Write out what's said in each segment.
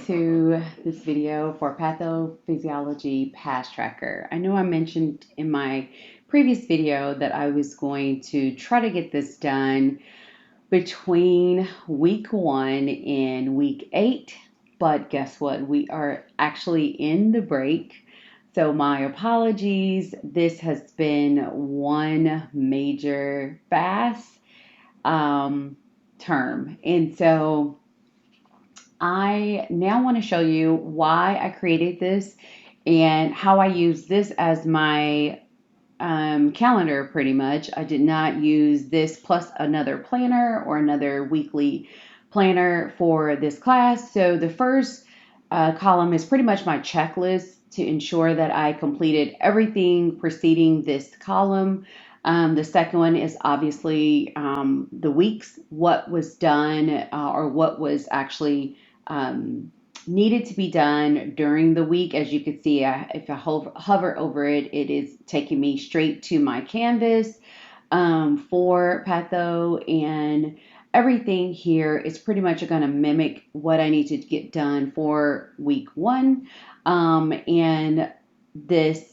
to this video for Pathophysiology Passtracker. I know I mentioned in my previous video that I was going to try to get this done between week 1 and week 8, but guess what? We are actually in the break. So my apologies. This has been one major fast term. And so I now want to show you why I created this and how I use this as my calendar pretty much. I did not use this plus another planner or another weekly planner for this class. So the first column is pretty much my checklist to ensure that I completed everything preceding this column. The second one is obviously the weeks, what was done or what was actually needed to be done during the week. As you can see, if I hover over it, it is taking me straight to my canvas for Patho, and everything here is pretty much going to mimic what I need to get done for week 1. And this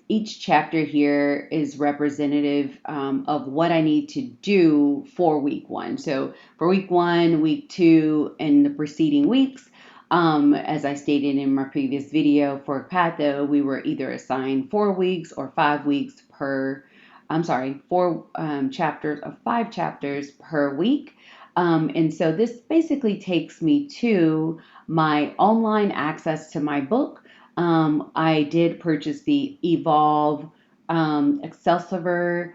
each chapter here is representative of what I need to do for week 1. So for week 1, week 2, and the preceding weeks, as I stated in my previous video for Patho, we were either assigned 4 weeks or 5 weeks per, 4 chapters of 5 chapters per week. And so this basically takes me to my online access to my book. I did purchase the Evolve Excelsior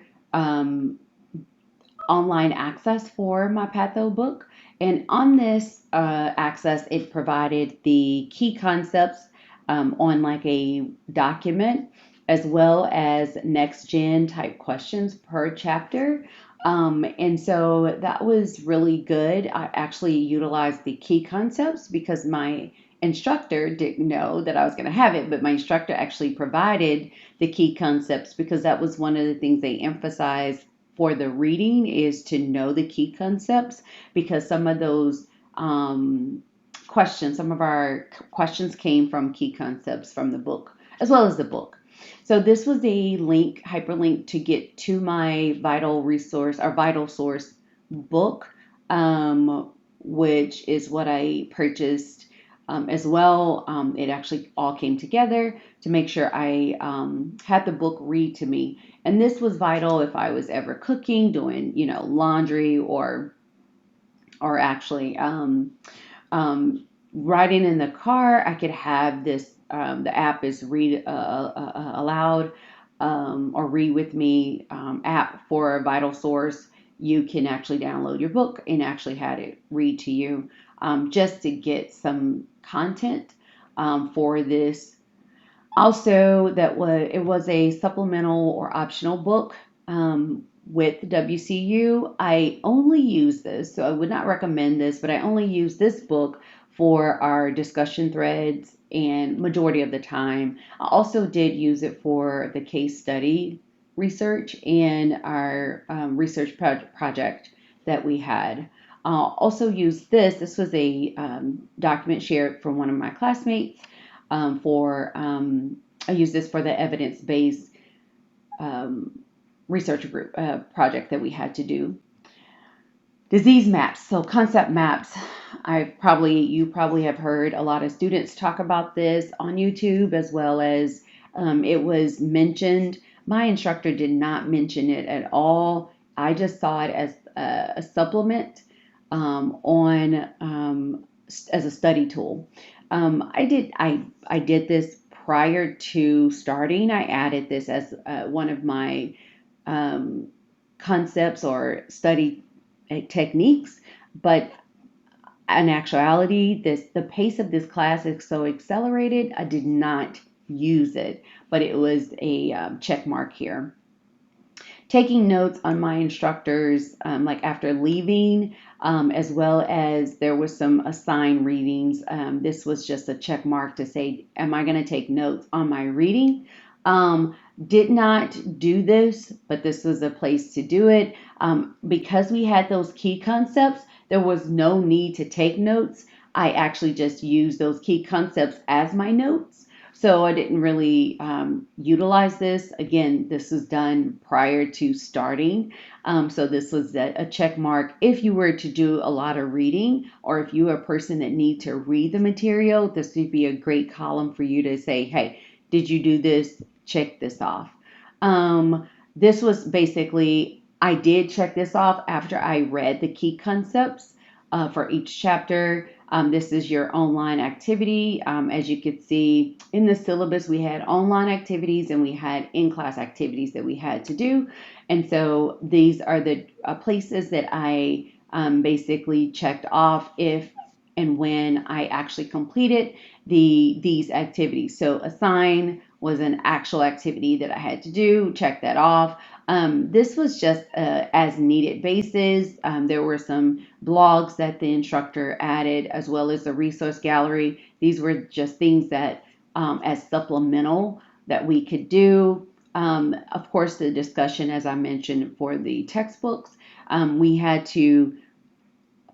online access for my Patho book. And on this access, it provided the key concepts on like a document, as well as next gen type questions per chapter. And so that was really good. I actually utilized the key concepts because my instructor didn't know that I was going to have it, but my instructor actually provided the key concepts because that was one of the things they emphasized for the reading is to know the key concepts, because some of those questions, some of our questions came from key concepts from the book, as well as the book. So this was a link, hyperlink to get to my vital resource or vital source book, which is what I purchased as well. It actually all came together to make sure I had the book read to me. And this was vital if I was ever cooking, doing, laundry, or actually riding in the car. I could have this. The app is read aloud or read with me app for a vital source. You can actually download your book and actually have it read to you just to get some content for this. Also, it was a supplemental or optional book with WCU. I only use this, so I would not recommend this, but I only use this book for our discussion threads and majority of the time. I also did use it for the case study research and our research project that we had. Also used this. This was a document shared from one of my classmates I use this for the evidence-based research group project that we had to do. Disease maps, so concept maps. You probably have heard a lot of students talk about this on YouTube, as well as it was mentioned. My instructor did not mention it at all. I just saw it as a supplement as a study tool. I did this prior to starting. I added this as one of my concepts or study techniques, but in actuality, the pace of this class is so accelerated, I did not use it, but it was a check mark here. Taking notes on my instructors, like after leaving, as well as there was some assigned readings. This was just a check mark to say, am I going to take notes on my reading? Did not do this, but this was a place to do it. Because we had those key concepts, there was no need to take notes. I actually just used those key concepts as my notes. So I didn't really utilize this. Again, this was done prior to starting. So this was a check mark. If you were to do a lot of reading, or if you are a person that need to read the material, this would be a great column for you to say, hey, did you do this? Check this off. This was basically, I did check this off after I read the key concepts for each chapter. This is your online activity. As you could see in the syllabus, we had online activities and we had in-class activities that we had to do. And so these are the places that I basically checked off if and when I actually completed these activities. So assign was an actual activity that I had to do, check that off. This was just as needed basis. There were some blogs that the instructor added, as well as the resource gallery. These were just things that, as supplemental, that we could do. Of course, the discussion, as I mentioned, for the textbooks, we had to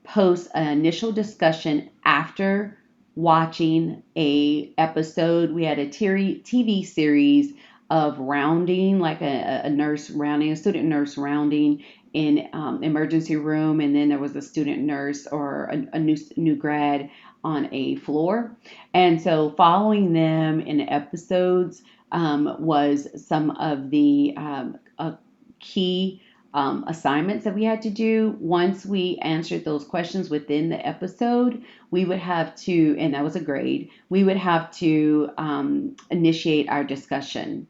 post an initial discussion after watching a episode. We had a TV series of rounding, like a nurse rounding, a student nurse rounding in emergency room, and then there was a student nurse or a new grad on a floor. And so following them in the episodes was some of the key assignments that we had to do. Once we answered those questions within the episode, we would have to, and that was a grade, we would have to initiate our discussion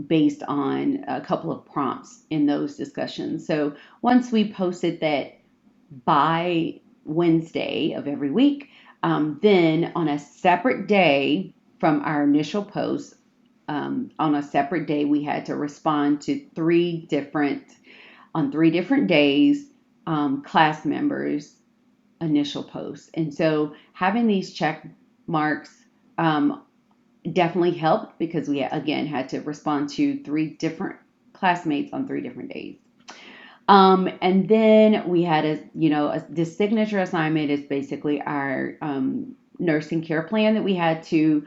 based on a couple of prompts in those discussions. So once we posted that by Wednesday of every week, then on a separate day from our initial post, on a separate day, we had to respond to on 3 different days, class members' initial posts. And so having these check marks definitely helped because we, again, had to respond to 3 different classmates on 3 different days. And then we had this signature assignment is basically our nursing care plan that we had to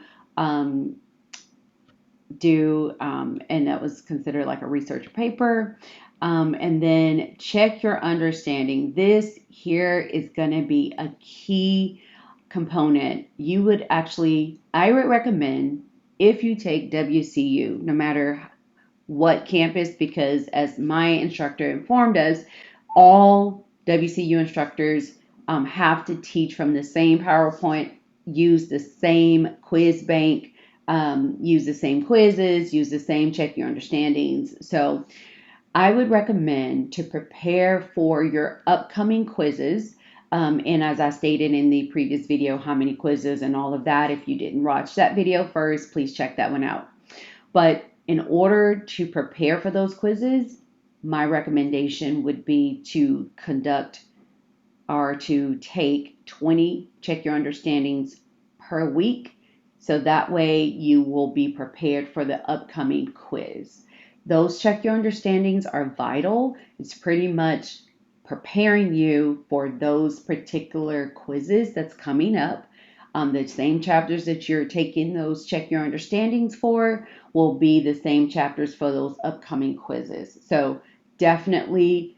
do, and that was considered like a research paper. And then check your understanding. This here is going to be a key component. I would recommend if you take WCU, no matter what campus, because as my instructor informed us, all WCU instructors have to teach from the same PowerPoint, use the same quiz bank, use the same quizzes, use the same check your understandings. So I would recommend to prepare for your upcoming quizzes. And as I stated in the previous video, how many quizzes and all of that. If you didn't watch that video first, please check that one out. But in order to prepare for those quizzes, my recommendation would be to conduct or to take 20 check your understandings per week. So that way you will be prepared for the upcoming quiz. Those check your understandings are vital. It's pretty much preparing you for those particular quizzes that's coming up. The same chapters that you're taking those check your understandings for will be the same chapters for those upcoming quizzes. So definitely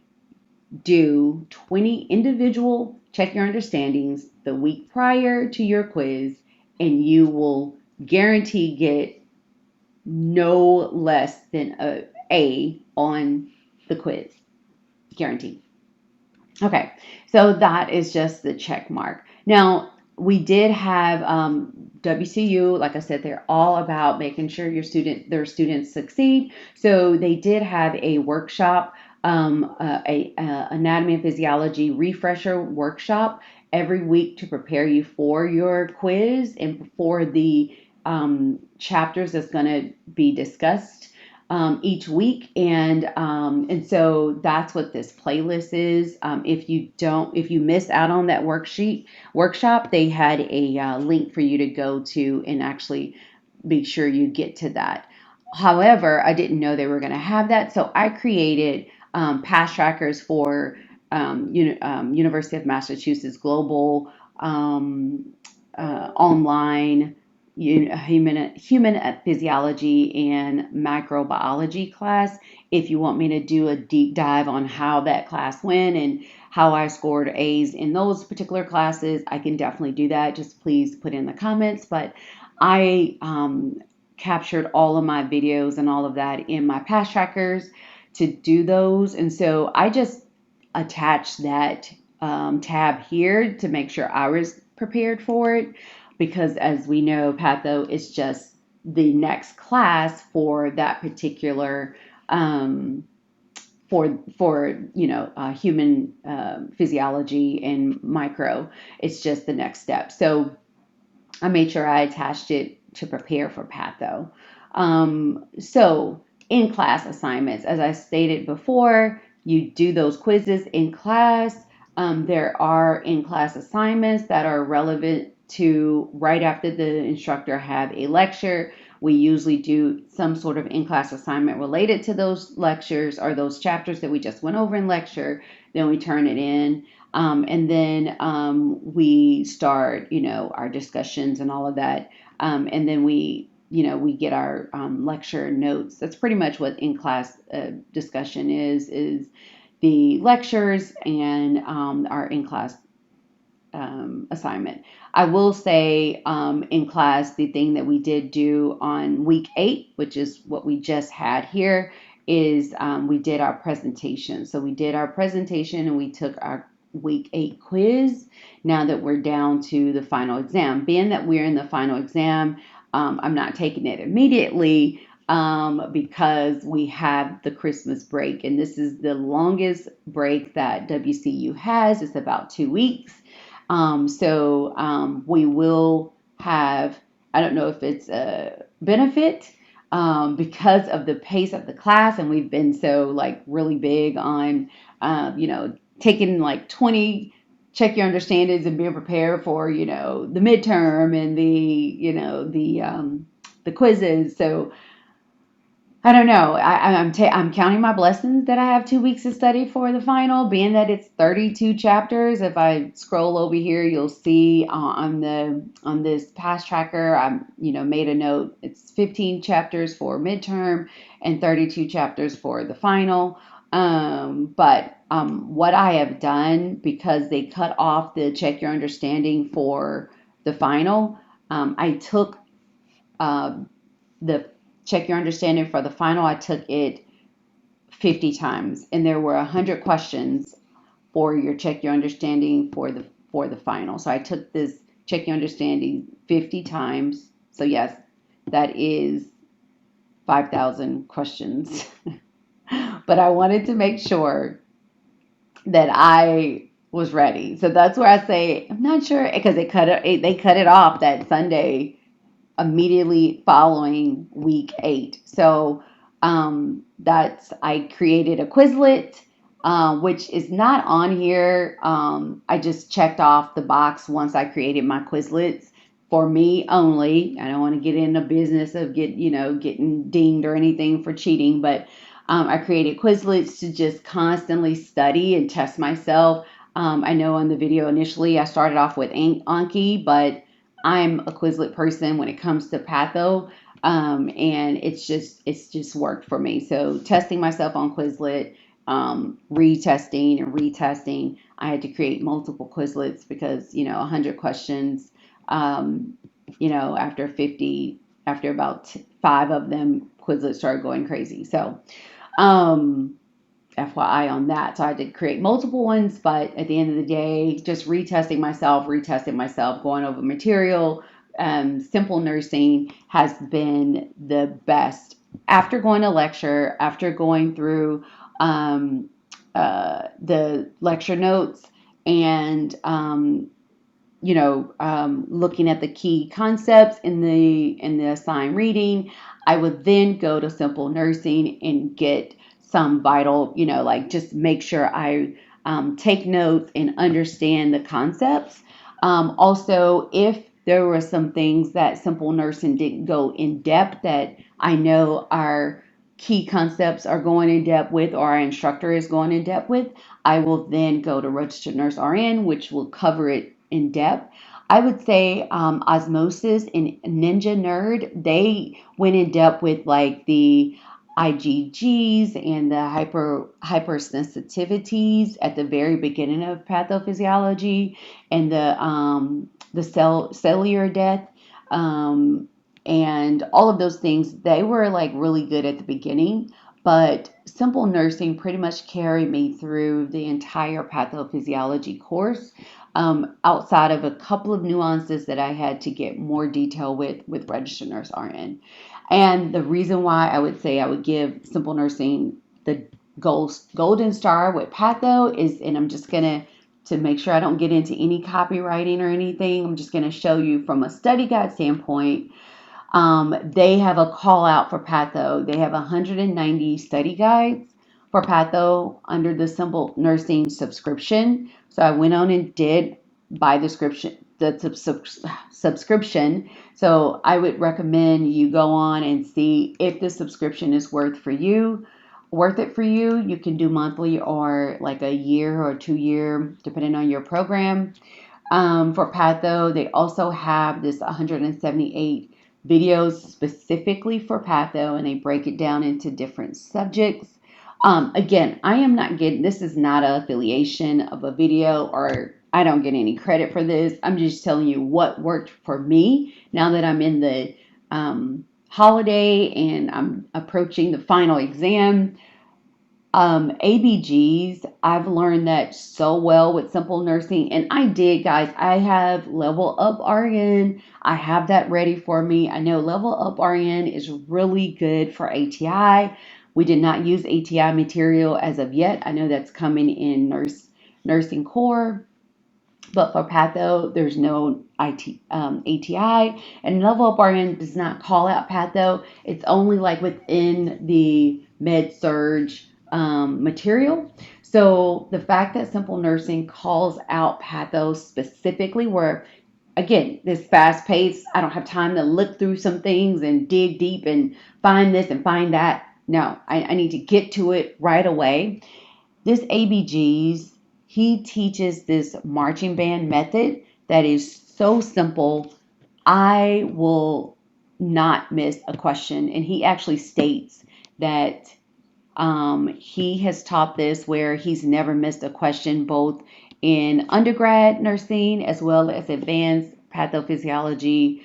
do 20 individual check your understandings the week prior to your quiz, and you will guarantee get no less than A on the quiz. Guaranteed. Okay, so that is just the check mark. Now, we did have WCU, like I said, they're all about making sure their students succeed. So they did have a workshop, a anatomy and physiology refresher workshop every week to prepare you for your quiz and for the chapters that's going to be discussed each week, and so that's what this playlist is. If you miss out on that workshop, they had a link for you to go to and actually be sure you get to that. However, I didn't know they were going to have that, so I created past trackers for University of Massachusetts Global online human physiology and microbiology class. If you want me to do a deep dive on how that class went and how I scored A's in those particular classes, I can definitely do that. Just please put in the comments. But I captured all of my videos and all of that in my Passtrackers to do those. And so I just attached that tab here to make sure I was prepared for it, because as we know, Patho is just the next class for that particular human physiology and micro. It's just the next step. So I made sure I attached it to prepare for Patho. So in class assignments, as I stated before, you do those quizzes in class. There are in class assignments that are relevant to right after the instructor have a lecture. We usually do some sort of in class assignment related to those lectures or those chapters that we just went over in lecture. Then we turn it in. And then we start, our discussions and all of that. And then we get our lecture notes. That's pretty much what in-class discussion is the lectures and our in-class assignment. I will say in class, the thing that we did do on week 8, which is what we just had here, is we did our presentation. So we did our presentation and we took our week 8 quiz. Now that we're down to the final exam, being that we're in the final exam, I'm not taking it immediately because we have the Christmas break, and this is the longest break that WCU has. It's about 2 weeks. So we will have, I don't know if it's a benefit because of the pace of the class, and we've been so like really big on, taking like 20 check your understandings and being prepared for, the midterm and the quizzes. So I don't know. I'm counting my blessings that I have 2 weeks to study for the final, being that it's 32 chapters. If I scroll over here, you'll see on this Passtracker, I made a note. It's 15 chapters for midterm and 32 chapters for the final. But what I have done, because they cut off the check your understanding for the final, I took the check your understanding for the final. I took it 50 times, and there were 100 questions for your check your understanding for the final. So I took this check your understanding 50 times. So yes, that is 5,000 questions. But I wanted to make sure that I was ready. So that's where I say I'm not sure, because they cut it off that Sunday immediately following week 8. So I created a Quizlet, which is not on here. I just checked off the box once I created my Quizlets for me only. I don't want to get in the business of getting dinged or anything for cheating, but I created Quizlets to just constantly study and test myself. I know in the video initially I started off with Anki, but I'm a Quizlet person when it comes to Patho, and it's just worked for me. So testing myself on Quizlet, retesting and retesting. I had to create multiple Quizlets because 100 questions. After 50, after about 5 of them, Quizlet started going crazy. So FYI on that. So I did create multiple ones, but at the end of the day, just retesting myself, going over material. Simple nursing has been the best. After going to lecture, after going through the lecture notes and looking at the key concepts in the assigned reading, I would then go to simple nursing and get some vital, like just make sure I take notes and understand the concepts. Also, if there were some things that simple nursing didn't go in depth that I know our key concepts are going in depth with, or our instructor is going in depth with, I will then go to registered nurse RN, which will cover it in depth. I would say Osmosis and Ninja Nerd, they went in depth with like the IgGs and the hypersensitivities at the very beginning of pathophysiology and the cellular death um, and all of those things. They were like really good at the beginning, but simple nursing pretty much carried me through the entire pathophysiology course. Outside of a couple of nuances that I had to get more detail with registered nurse RN. And the reason why I would say I would give simple nursing the golden star with Patho is, and I'm just gonna to make sure I don't get into any copywriting or anything, I'm just gonna show you from a study guide standpoint. They have a call out for Patho. They have 190 study guides for Patho under the Simple Nursing subscription. So I went on and did buy the subscription. So I would recommend you go on and see if the subscription is worth it for you. You can do monthly or like a year or 2 year, depending on your program. For Patho, they also have this 178 videos specifically for Patho, and they break it down into different subjects. Again, I am not getting, this is not an affiliation of a video, or I don't get any credit for this. I'm just telling you what worked for me now that I'm in the holiday and I'm approaching the final exam. ABGs, I've learned that so well with simple nursing. And I did, guys. I have Level Up RN. I have that ready for me. I know Level Up RN is really good for ATI. We did not use ATI material as of yet. I know that's coming in nursing core. But for Patho, there's no ATI. And Level Up RN does not call out Patho. It's only like within the med surge material. So the fact that simple nursing calls out Patho specifically, where again, this fast pace, I don't have time to look through some things and dig deep and find this and find that. No, I need to get to it right away. This ABGs, he teaches this marching band method that is so simple. I will not miss a question. And he actually states that he has taught this where he's never missed a question, both in undergrad nursing as well as advanced pathophysiology,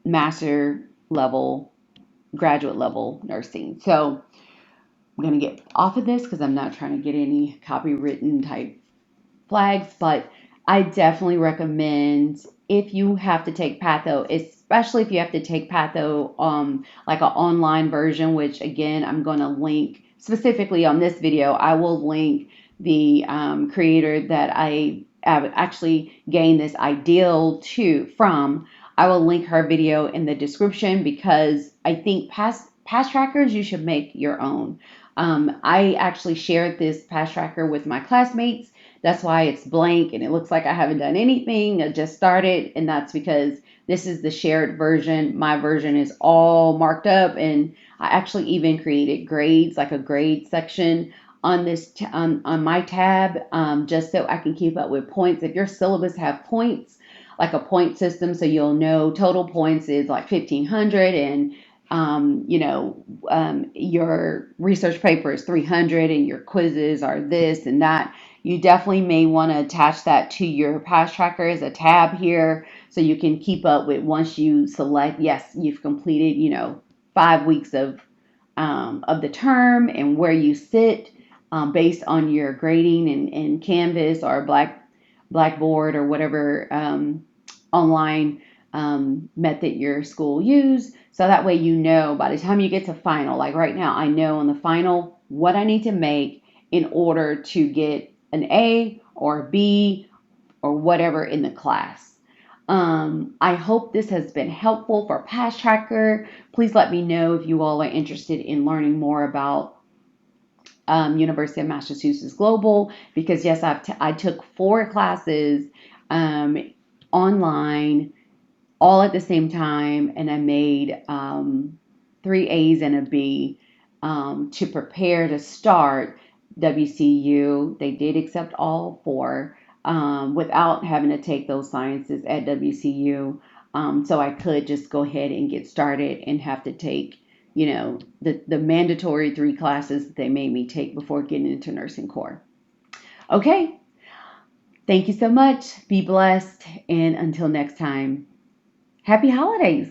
master level, graduate level nursing. So I'm going to get off of this because I'm not trying to get any copywritten type flags, but I definitely recommend if you have to take Patho, especially if you have to take Patho, like an online version, which again, I'm going to link specifically on this video. I will link the creator that I actually gained this ideal from. I will link her video in the description because I think past trackers, you should make your own. I actually shared this Passtracker with my classmates. That's why it's blank and it looks like I haven't done anything. I just started, and that's because this is the shared version. My version is all marked up, and I actually even created grades, like a grade section on this on my tab, just so I can keep up with points. If your syllabus have points, like a point system, so you'll know total points is like 1,500, and your research paper is 300 and your quizzes are this and that. You definitely may want to attach that to your Passtracker as a tab here so you can keep up with, once you select, yes, you've completed, 5 weeks of the term and where you sit based on your grading in Canvas or Blackboard or whatever online method your school use. So that way by the time you get to final, like right now, I know on the final what I need to make in order to get an A or a B or whatever in the class. I hope this has been helpful for Passtracker. Please let me know if you all are interested in learning more about University of Massachusetts Global, because yes, I took 4 classes online all at the same time, and I made 3 A's and a B to prepare to start WCU. They did accept all 4. without having to take those sciences at WCU. So I could just go ahead and get started and have to take, the mandatory 3 classes that they made me take before getting into nursing core. Okay. Thank you so much. Be blessed. And until next time, happy holidays.